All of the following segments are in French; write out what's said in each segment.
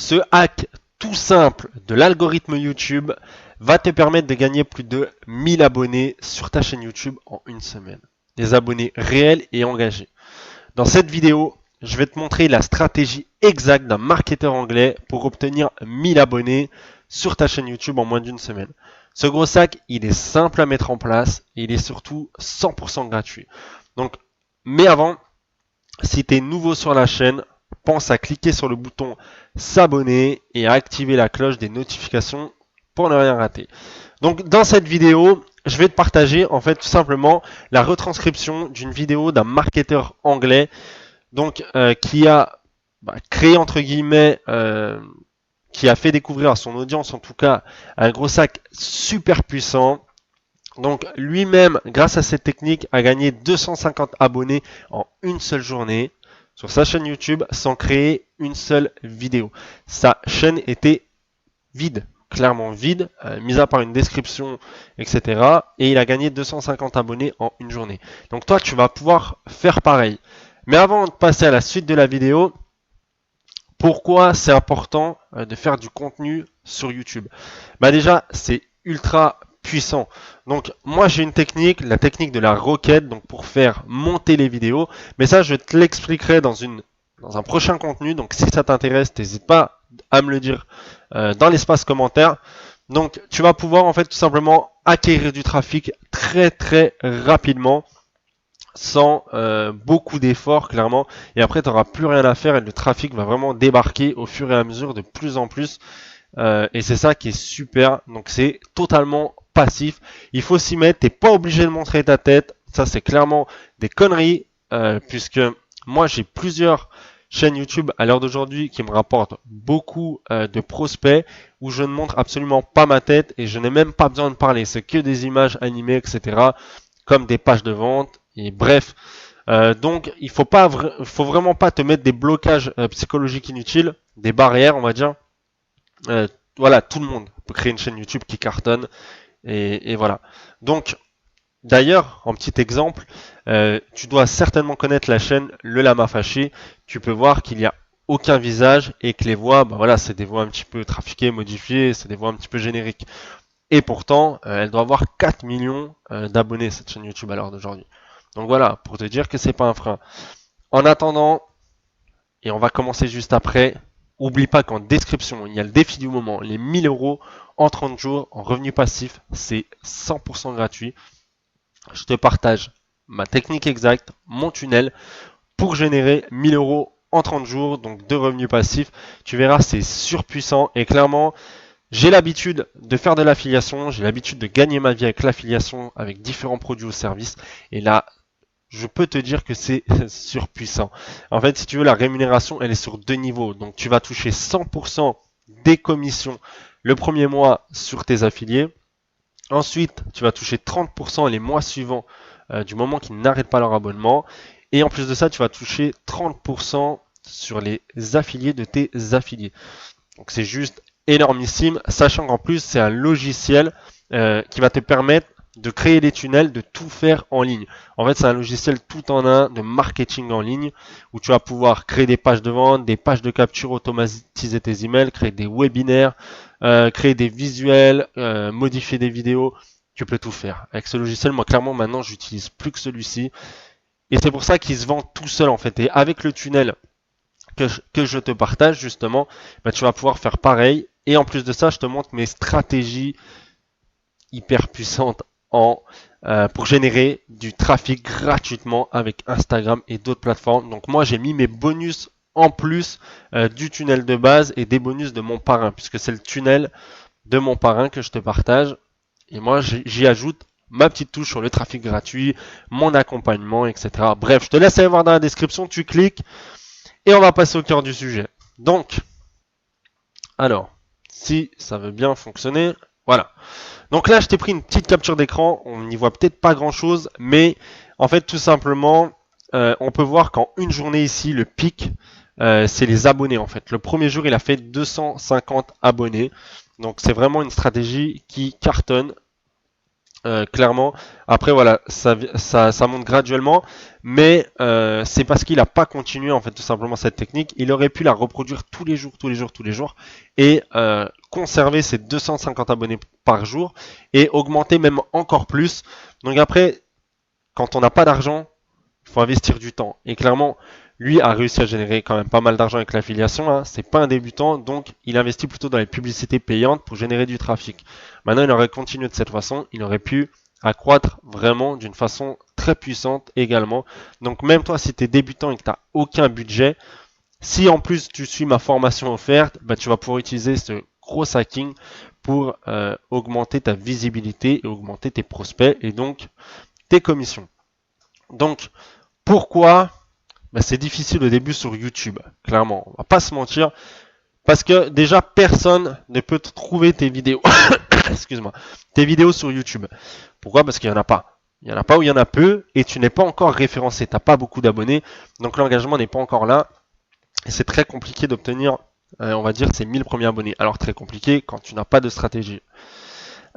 Ce hack tout simple de l'algorithme YouTube va te permettre de gagner plus de 1000 abonnés sur ta chaîne YouTube en une semaine. Des abonnés réels et engagés. Dans cette vidéo, je vais te montrer la stratégie exacte d'un marketeur anglais pour obtenir 1000 abonnés sur ta chaîne YouTube en moins d'une semaine. Ce gros sac, il est simple à mettre en place et il est surtout 100% gratuit. Donc, mais avant, si tu es nouveau sur la chaîne, pense à cliquer sur le bouton s'abonner et à activer la cloche des notifications pour ne rien rater. Donc dans cette vidéo, je vais te partager en fait tout simplement la retranscription d'une vidéo d'un marketeur anglais donc qui a créé entre guillemets qui a fait découvrir à son audience en tout cas un gros sac super puissant. Donc lui-même, grâce à cette technique, a gagné 250 abonnés en une seule journée sur sa chaîne YouTube sans créer une seule vidéo. Sa chaîne était vide, clairement vide, mis à part une description, etc. Et il a gagné 250 abonnés en une journée. Donc toi, tu vas pouvoir faire pareil. Mais avant de passer à la suite de la vidéo, pourquoi c'est important de faire du contenu sur YouTube? Déjà, c'est ultra puissant. Donc moi j'ai une technique, la technique de la roquette, donc pour faire monter les vidéos. Mais ça, je te l'expliquerai dans un prochain contenu. Donc si ça t'intéresse, n'hésite pas à me le dire dans l'espace commentaire. Donc tu vas pouvoir en fait tout simplement acquérir du trafic très très rapidement sans beaucoup d'efforts clairement, et après tu n'auras plus rien à faire et le trafic va vraiment débarquer au fur et à mesure de plus en plus, et c'est ça qui est super. Donc c'est totalement passif, il faut s'y mettre, t'es pas obligé de montrer ta tête, ça c'est clairement des conneries, puisque moi j'ai plusieurs chaînes YouTube à l'heure d'aujourd'hui qui me rapportent beaucoup de prospects où je ne montre absolument pas ma tête et je n'ai même pas besoin de parler, c'est que des images animées, etc., comme des pages de vente. Et bref, donc il faut vraiment pas te mettre des blocages psychologiques inutiles, des barrières, on va dire. Voilà, tout le monde peut créer une chaîne YouTube qui cartonne, et voilà. Donc, d'ailleurs, en petit exemple, tu dois certainement connaître la chaîne Le Lama Fâché. Tu peux voir qu'il n'y a aucun visage et que les voix, voilà, c'est des voix un petit peu trafiquées, modifiées, c'est des voix un petit peu génériques. Et pourtant, elle doit avoir 4 millions d'abonnés, cette chaîne YouTube à l'heure d'aujourd'hui. Donc voilà, pour te dire que c'est pas un frein. En attendant, et on va commencer juste après, oublie pas qu'en description, il y a le défi du moment, les 1000 euros en 30 jours en revenu passif, c'est 100% gratuit. Je te partage ma technique exacte, mon tunnel, pour générer 1000 euros en 30 jours, donc de revenus passifs. Tu verras, c'est surpuissant et clairement, j'ai l'habitude de faire de l'affiliation, j'ai l'habitude de gagner ma vie avec l'affiliation, avec différents produits ou services. Et là, je peux te dire que c'est surpuissant. En fait, si tu veux, la rémunération, elle est sur deux niveaux. Donc, tu vas toucher 100% des commissions le premier mois sur tes affiliés. Ensuite, tu vas toucher 30% les mois suivants du moment qu'ils n'arrêtent pas leur abonnement. Et en plus de ça, tu vas toucher 30% sur les affiliés de tes affiliés. Donc, c'est juste énormissime, sachant qu'en plus, c'est un logiciel qui va te permettre de créer des tunnels, de tout faire en ligne. En fait, c'est un logiciel tout en un de marketing en ligne où tu vas pouvoir créer des pages de vente, des pages de capture, automatiser tes emails, créer des webinaires, créer des visuels, modifier des vidéos. Tu peux tout faire. Avec ce logiciel, moi, clairement, maintenant, j'utilise plus que celui-ci. Et c'est pour ça qu'il se vend tout seul, en fait. Et avec le tunnel que je te partage, justement, tu vas pouvoir faire pareil. Et en plus de ça, je te montre mes stratégies hyper puissantes pour générer du trafic gratuitement avec Instagram et d'autres plateformes. Donc moi j'ai mis mes bonus en plus du tunnel de base et des bonus de mon parrain, puisque c'est le tunnel de mon parrain que je te partage. Et moi j'y ajoute ma petite touche sur le trafic gratuit, mon accompagnement, etc. Bref, je te laisse aller voir dans la description, tu cliques et on va passer au cœur du sujet. Donc, alors, si ça veut bien fonctionner, voilà. Donc là, je t'ai pris une petite capture d'écran. On n'y voit peut-être pas grand-chose, mais en fait, tout simplement, on peut voir qu'en une journée ici, le pic, c'est les abonnés en fait. Le premier jour, il a fait 250 abonnés. Donc c'est vraiment une stratégie qui cartonne. clairement. Après, voilà, ça monte graduellement, mais c'est parce qu'il n'a pas continué, en fait, tout simplement, cette technique. Il aurait pu la reproduire tous les jours, tous les jours, tous les jours, et conserver ses 250 abonnés par jour, et augmenter même encore plus. Donc après, quand on n'a pas d'argent, il faut investir du temps. Et clairement, lui a réussi à générer quand même pas mal d'argent avec l'affiliation. Hein. C'est pas un débutant, donc il investit plutôt dans les publicités payantes pour générer du trafic. Maintenant, il aurait continué de cette façon. Il aurait pu accroître vraiment d'une façon très puissante également. Donc même toi, si tu es débutant et que tu n'as aucun budget, si en plus tu suis ma formation offerte, bah, tu vas pouvoir utiliser ce gros hacking pour augmenter ta visibilité et augmenter tes prospects et donc tes commissions. Donc, pourquoi c'est difficile au début sur YouTube, clairement. On va pas se mentir. Parce que déjà, personne ne peut trouver tes vidéos. Excuse-moi. Tes vidéos sur YouTube. Pourquoi? Parce qu'il n'y en a pas. Il n'y en a pas ou il y en a peu et tu n'es pas encore référencé. Tu n'as pas beaucoup d'abonnés. Donc l'engagement n'est pas encore là. Et c'est très compliqué d'obtenir, on va dire, ces 1000 premiers abonnés. Alors très compliqué quand tu n'as pas de stratégie.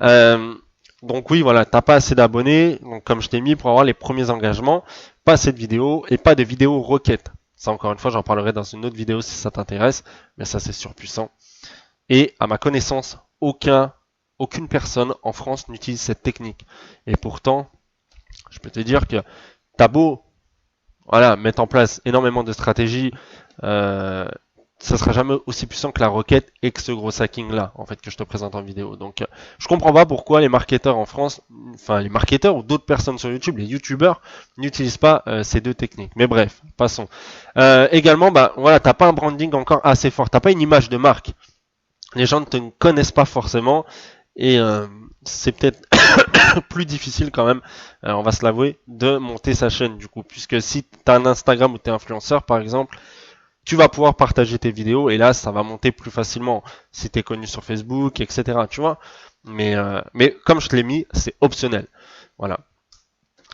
Euh, donc oui, voilà, t'as pas assez d'abonnés. Donc comme je t'ai mis pour avoir les premiers engagements, pas assez de vidéos et pas de vidéos requêtes. Ça encore une fois, j'en parlerai dans une autre vidéo si ça t'intéresse, mais ça c'est surpuissant. Et à ma connaissance, aucune personne en France n'utilise cette technique. Et pourtant, je peux te dire que t'as beau, voilà, mettre en place énormément de stratégies, ça sera jamais aussi puissant que la requête et que ce gros hacking là en fait que je te présente en vidéo. Donc je comprends pas pourquoi les marketeurs en France, enfin les marketeurs ou d'autres personnes sur YouTube, les youtubeurs n'utilisent pas ces deux techniques. Mais bref, passons. Également, bah voilà, t'as pas un branding encore assez fort, t'as pas une image de marque. Les gens ne te connaissent pas forcément et c'est peut-être plus difficile quand même, on va se l'avouer, de monter sa chaîne du coup, puisque si tu as un Instagram ou tu es influenceur par exemple, tu vas pouvoir partager tes vidéos et là ça va monter plus facilement si tu es connu sur Facebook, etc. Tu vois, mais comme je te l'ai mis, c'est optionnel. Voilà.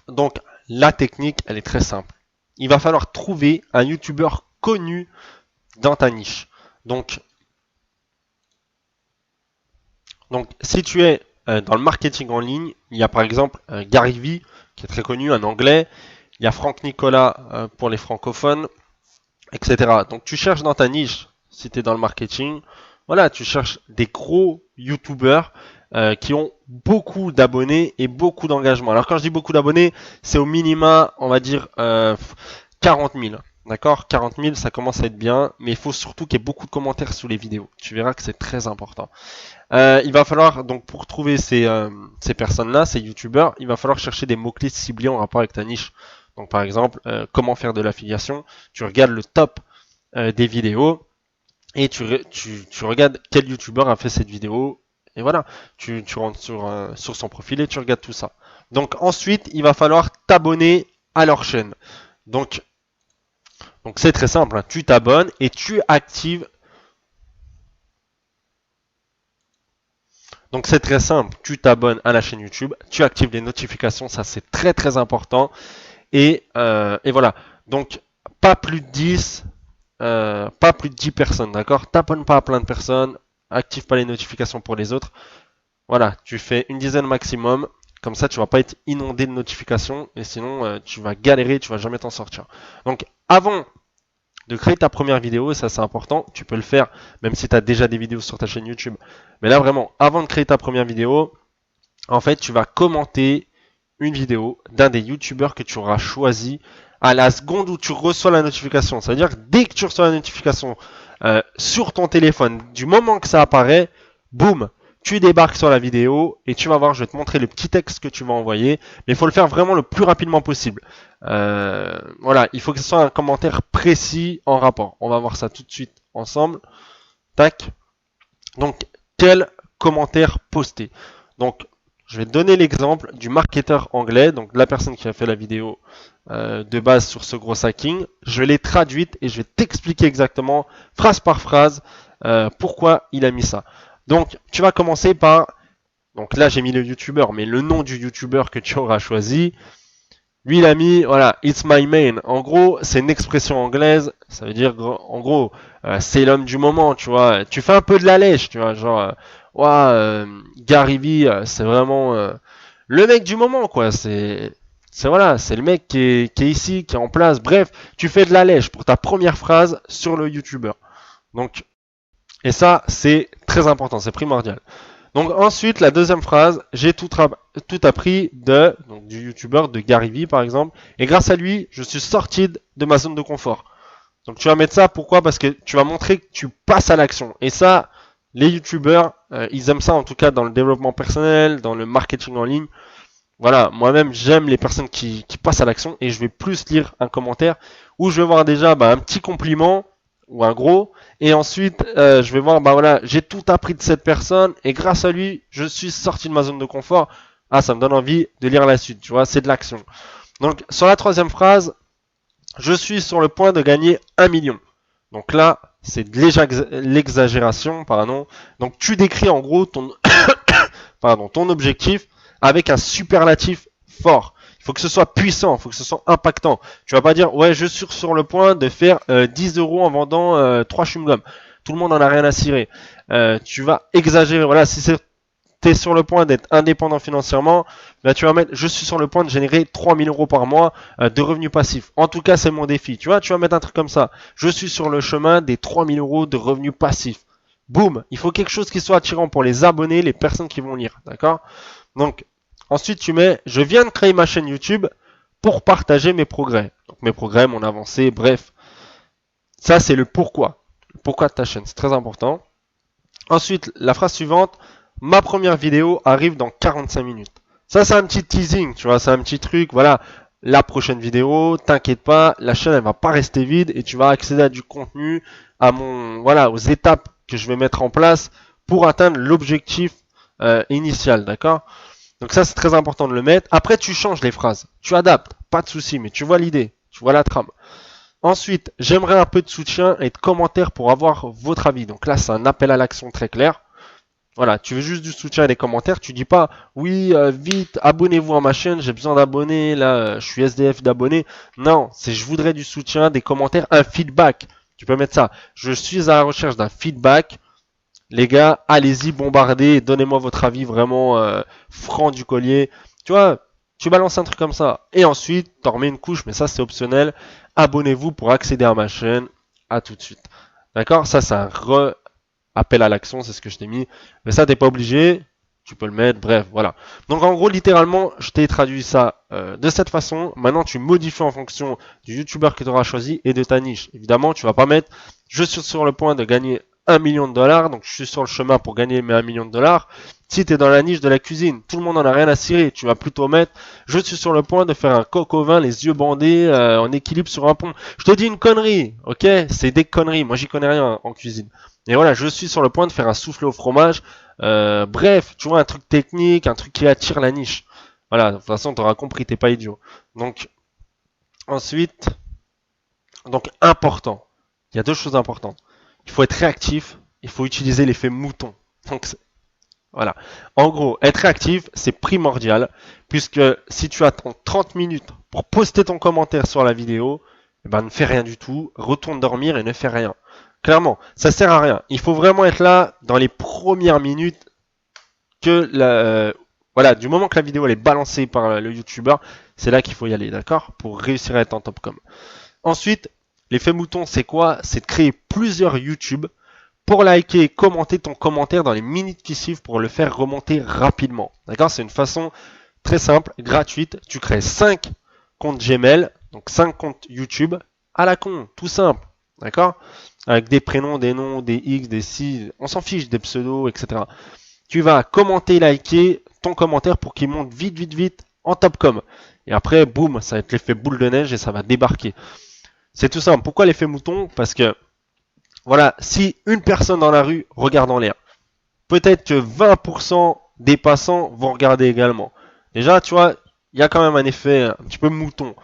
Donc la technique, elle est très simple. Il va falloir trouver un YouTuber connu dans ta niche. Donc si tu es dans le marketing en ligne, il y a par exemple Gary Vee, qui est très connu, un anglais. Il y a Franck Nicolas pour les francophones, etc. Donc tu cherches dans ta niche, si tu es dans le marketing, voilà, tu cherches des gros YouTubers qui ont beaucoup d'abonnés et beaucoup d'engagement. Alors quand je dis beaucoup d'abonnés, c'est au minima, on va dire 40 000. D'accord, 40 000, ça commence à être bien, mais il faut surtout qu'il y ait beaucoup de commentaires sous les vidéos. Tu verras que c'est très important. Il va falloir, donc pour trouver ces personnes-là, ces youtubeurs, il va falloir chercher des mots-clés ciblés en rapport avec ta niche. Donc par exemple, comment faire de l'affiliation, tu regardes le top des vidéos et tu regardes quel youtubeur a fait cette vidéo et voilà, tu rentres sur son profil et tu regardes tout ça. Donc ensuite, il va falloir t'abonner à leur chaîne. Donc c'est très simple, hein. Tu t'abonnes et tu actives. Donc c'est très simple, tu t'abonnes à la chaîne YouTube, tu actives les notifications, ça c'est très très important. Et voilà. Donc pas plus de 10, pas plus de 10 personnes, d'accord? T'abonnes pas à plein de personnes, active pas les notifications pour les autres. Voilà, tu fais une dizaine maximum. Comme ça, tu vas pas être inondé de notifications et sinon tu vas galérer, tu vas jamais t'en sortir. Donc avant de créer ta première vidéo, et ça c'est important, tu peux le faire même si tu as déjà des vidéos sur ta chaîne YouTube. Mais là vraiment, avant de créer ta première vidéo, en fait, tu vas commenter une vidéo d'un des youtubeurs que tu auras choisi à la seconde où tu reçois la notification. C'est-à-dire dès que tu reçois la notification sur ton téléphone, du moment que ça apparaît, boum, tu débarques sur la vidéo et tu vas voir, je vais te montrer le petit texte que tu vas envoyer, mais il faut le faire vraiment le plus rapidement possible. Voilà, il faut que ce soit un commentaire précis en rapport. On va voir ça tout de suite ensemble. Tac. Donc, quel commentaire poster? Donc, je vais te donner l'exemple du marketeur anglais, donc de la personne qui a fait la vidéo de base sur ce gros hacking. Je l'ai traduite et je vais t'expliquer exactement, phrase par phrase, pourquoi il a mis ça. Donc, tu vas commencer par, donc là j'ai mis le youtubeur, mais le nom du youtubeur que tu auras choisi. Lui, il a mis, voilà, it's my main. En gros, c'est une expression anglaise. Ça veut dire, en gros, c'est l'homme du moment, tu vois. Tu fais un peu de la lèche, tu vois. Genre, Gary Vee, c'est vraiment le mec du moment, quoi. Voilà, c'est le mec qui est ici, qui est en place. Bref, tu fais de la lèche pour ta première phrase sur le YouTuber. Donc, et ça, c'est très important, c'est primordial. Donc ensuite, la deuxième phrase, j'ai tout appris donc, du YouTuber de Gary Vee par exemple, et grâce à lui, je suis sorti de ma zone de confort. Donc tu vas mettre ça, pourquoi? Parce que tu vas montrer que tu passes à l'action. Et ça, les YouTubers, ils aiment ça en tout cas dans le développement personnel, dans le marketing en ligne. Voilà, moi-même j'aime les personnes qui passent à l'action et je vais plus lire un commentaire où je vais voir déjà un petit compliment ou un gros et ensuite je vais voir voilà, j'ai tout appris de cette personne et grâce à lui je suis sorti de ma zone de confort. Ah, ça me donne envie de lire la suite, tu vois, c'est de l'action. Donc sur la troisième phrase, je suis sur le point de gagner 1 million. Donc là, c'est de l'exagération, pardon. Donc tu décris en gros ton objectif avec un superlatif fort. Il faut que ce soit puissant, il faut que ce soit impactant. Tu vas pas dire, ouais, je suis sur le point de faire 10 euros en vendant 3 chewing-gums. Tout le monde en a rien à cirer. Tu vas exagérer. Voilà, si tu es sur le point d'être indépendant financièrement, bah, tu vas mettre, je suis sur le point de générer 3000 euros par mois de revenus passifs. En tout cas, c'est mon défi. Tu vois, tu vas mettre un truc comme ça. Je suis sur le chemin des 3000 euros de revenus passifs. Boum, il faut quelque chose qui soit attirant pour les abonnés, les personnes qui vont lire. D'accord? Donc, ensuite, tu mets, je viens de créer ma chaîne YouTube pour partager mes progrès. Donc, mes progrès, mon avancée, bref. Ça, c'est le pourquoi. Le pourquoi de ta chaîne, c'est très important. Ensuite, la phrase suivante, ma première vidéo arrive dans 45 minutes. Ça, c'est un petit teasing, tu vois, c'est un petit truc, voilà. La prochaine vidéo, t'inquiète pas, la chaîne, elle va pas rester vide et tu vas accéder à du contenu, voilà, aux étapes que je vais mettre en place pour atteindre l'objectif initial, d'accord? Donc ça, c'est très important de le mettre. Après, tu changes les phrases, tu adaptes, pas de souci, mais tu vois l'idée, tu vois la trame. Ensuite, j'aimerais un peu de soutien et de commentaires pour avoir votre avis. Donc là, c'est un appel à l'action très clair. Voilà, tu veux juste du soutien et des commentaires. Tu dis pas, oui, vite, abonnez-vous à ma chaîne, j'ai besoin d'abonnés, là, je suis SDF d'abonnés. Non, c'est je voudrais du soutien, des commentaires, un feedback. Tu peux mettre ça. Je suis à la recherche d'un feedback. Les gars, allez-y, bombardez, donnez-moi votre avis vraiment franc du collier. Tu vois, tu balances un truc comme ça. Et ensuite, t'en remets une couche, mais ça c'est optionnel. Abonnez-vous pour accéder à ma chaîne. À tout de suite. D'accord? Ça, c'est un appel à l'action, c'est ce que je t'ai mis. Mais ça, t'es pas obligé. Tu peux le mettre, bref, voilà. Donc en gros, littéralement, je t'ai traduit ça de cette façon. Maintenant, tu modifies en fonction du youtubeur que tu auras choisi et de ta niche. Évidemment, tu vas pas mettre je suis sur le point de gagner 1 million de dollars, donc je suis sur le chemin pour gagner mes 1 million de dollars. Si tu es dans la niche de la cuisine, tout le monde en a rien à cirer. Tu vas plutôt mettre je suis sur le point de faire un coq au vin, les yeux bandés, en équilibre sur un pont. Je te dis une connerie, ok? C'est des conneries. Moi, j'y connais rien en cuisine. Et voilà, je suis sur le point de faire un soufflé au fromage. Bref, tu vois, un truc technique, un truc qui attire la niche. Voilà, de toute façon, tu auras compris, t'es pas idiot. Donc, ensuite, important. Il y a deux choses importantes. Il faut être réactif, il faut utiliser l'effet mouton. Donc, voilà. En gros, être réactif, c'est primordial, puisque si tu attends 30 minutes pour poster ton commentaire sur la vidéo, eh ben, ne fais rien du tout, retourne dormir et ne fais rien. Clairement, ça sert à rien. Il faut vraiment être là dans les premières minutes que voilà, du moment que la vidéo elle est balancée par le YouTuber, c'est là qu'il faut y aller, d'accord? Pour réussir à être en top com. Ensuite, l'effet mouton, c'est quoi? C'est de créer plusieurs YouTube pour liker et commenter ton commentaire dans les minutes qui suivent pour le faire remonter rapidement. D'accord? C'est une façon très simple, gratuite. Tu crées 5 comptes Gmail, donc 5 comptes YouTube à la con, tout simple. D'accord? Avec des prénoms, des noms, des X, des C, on s'en fiche, des pseudos, etc. Tu vas commenter, liker ton commentaire pour qu'il monte vite, vite, vite en top com. Et après, boum, ça va être l'effet boule de neige et ça va débarquer. C'est tout simple. Pourquoi l'effet mouton? Parce que, voilà, si une personne dans la rue regarde en l'air, peut-être que 20% des passants vont regarder également. Déjà, tu vois, il y a quand même un effet un petit peu mouton.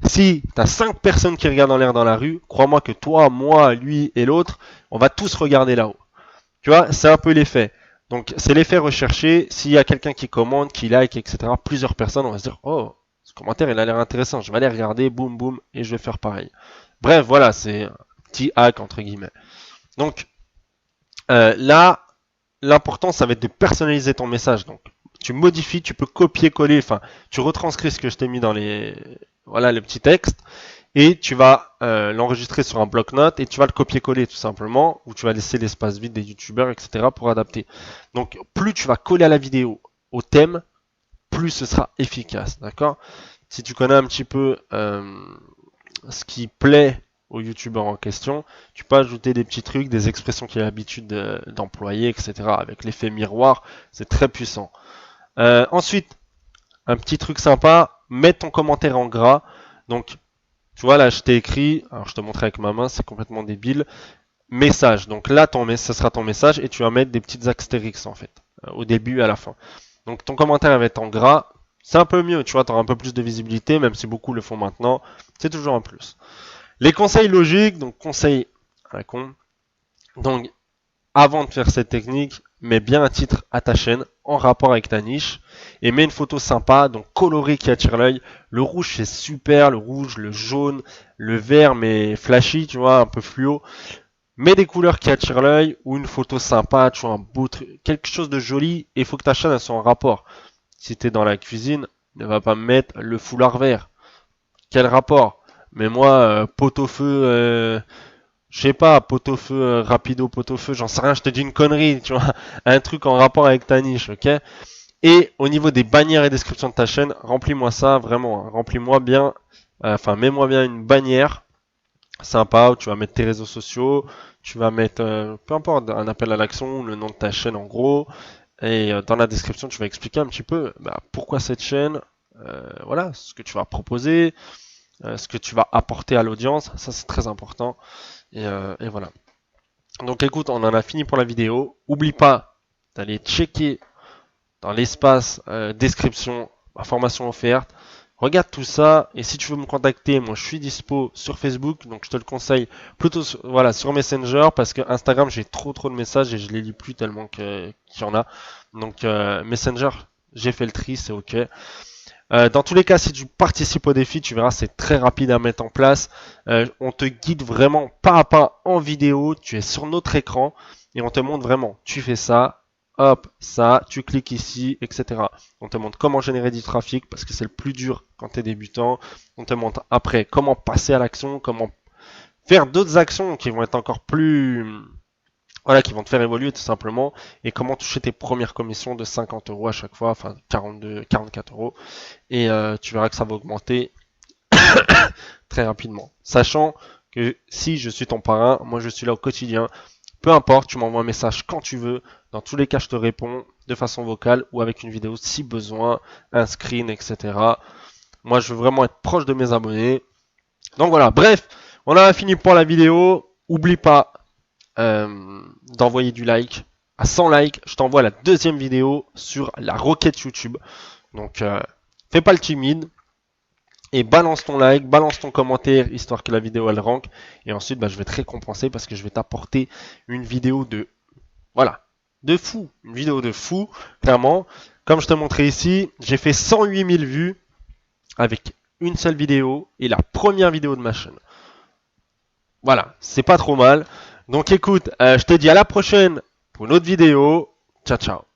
Si tu as 5 personnes qui regardent en l'air dans la rue, crois-moi que toi, moi, lui et l'autre, on va tous regarder là-haut. Tu vois, c'est un peu l'effet. Donc, c'est l'effet recherché. S'il y a quelqu'un qui commente, qui like, etc., plusieurs personnes, on va se dire, oh, ce commentaire, il a l'air intéressant. Je vais aller regarder, boum, boum, et je vais faire pareil. Bref, voilà, c'est un petit hack, entre guillemets. Donc, là, l'important, ça va être de personnaliser ton message. Donc, tu modifies, tu peux copier-coller, enfin, tu retranscris ce que je t'ai mis dans voilà, le petit texte, et tu vas l'enregistrer sur un bloc-notes et tu vas le copier-coller tout simplement, ou tu vas laisser l'espace vide des youtubeurs, etc. pour adapter. Donc, plus tu vas coller à la vidéo au thème, plus ce sera efficace, d'accord? Si tu connais un petit peu ce qui plaît au youtubeur en question, tu peux ajouter des petits trucs, des expressions qu'il a l'habitude d'employer, etc. Avec l'effet miroir, c'est très puissant. Ensuite, un petit truc sympa, mets ton commentaire en gras. Donc, tu vois, là, je t'ai écrit, alors je te montrer avec ma main, c'est complètement débile. Message. Donc là, ce sera ton message et tu vas mettre des petites astérix en fait, au début et à la fin. Donc ton commentaire va être en gras. C'est un peu mieux, tu vois, tu auras un peu plus de visibilité, même si beaucoup le font maintenant. C'est toujours un plus. Les conseils logiques, donc conseils à la con. Donc, avant de faire cette technique, mets bien un titre à ta chaîne en rapport avec ta niche et mets une photo sympa, donc colorée qui attire l'œil. Le rouge c'est super, le rouge, le jaune, le vert mais flashy, tu vois, un peu fluo. Mets des couleurs qui attirent l'œil ou une photo sympa, tu vois, un beau truc, quelque chose de joli et il faut que ta chaîne elle soit en rapport. Si t'es dans la cuisine, ne va pas me mettre le foulard vert. Quel rapport? Mais moi, pot-au-feu, je sais pas, pot-au-feu, rapido pot-au-feu, j'en sais rien, je te dis une connerie, tu vois, un truc en rapport avec ta niche, ok? Et au niveau des bannières et descriptions de ta chaîne, remplis-moi ça, vraiment, hein, remplis-moi bien, enfin, mets-moi bien une bannière sympa où tu vas mettre tes réseaux sociaux, tu vas mettre, peu importe, un appel à l'action, le nom de ta chaîne en gros, et dans la description, tu vas expliquer un petit peu pourquoi cette chaîne, voilà, ce que tu vas proposer, ce que tu vas apporter à l'audience, ça c'est très important. Et voilà. Donc écoute, on en a fini pour la vidéo. Oublie pas d'aller checker dans l'espace description, information offerte. Regarde tout ça et si tu veux me contacter, moi je suis dispo sur Facebook, donc je te le conseille plutôt voilà, sur Messenger parce que Instagram j'ai trop de messages et je les lis plus tellement qu'il y en a. Donc Messenger, j'ai fait le tri, c'est ok. Dans tous les cas, si tu participes au défi, tu verras, c'est très rapide à mettre en place. On te guide vraiment pas à pas en vidéo. Tu es sur notre écran et on te montre vraiment, tu fais ça, hop, ça, tu cliques ici, etc. On te montre comment générer du trafic parce que c'est le plus dur quand tu es débutant. On te montre après comment passer à l'action, comment faire d'autres actions qui vont être encore plus... Voilà, qui vont te faire évoluer tout simplement, et comment toucher tes premières commissions de 50 euros à chaque fois, enfin 42, 44 euros, et tu verras que ça va augmenter très rapidement. Sachant que si je suis ton parrain, moi je suis là au quotidien, peu importe, tu m'envoies un message quand tu veux, dans tous les cas je te réponds de façon vocale ou avec une vidéo si besoin, un screen, etc. Moi je veux vraiment être proche de mes abonnés. Donc voilà, bref, on a fini pour la vidéo. Oublie pas d'envoyer du like. À 100 likes, je t'envoie la deuxième vidéo sur la requête YouTube. Donc fais pas le timide et balance ton like, balance ton commentaire histoire que la vidéo elle rank. Et ensuite je vais te récompenser parce que je vais t'apporter une vidéo de voilà, de fou, une vidéo de fou, clairement. Comme je te montrais ici, j'ai fait 108 000 vues avec une seule vidéo et la première vidéo de ma chaîne. Voilà, c'est pas trop mal. Donc écoute, je te dis à la prochaine pour une autre vidéo. Ciao ciao.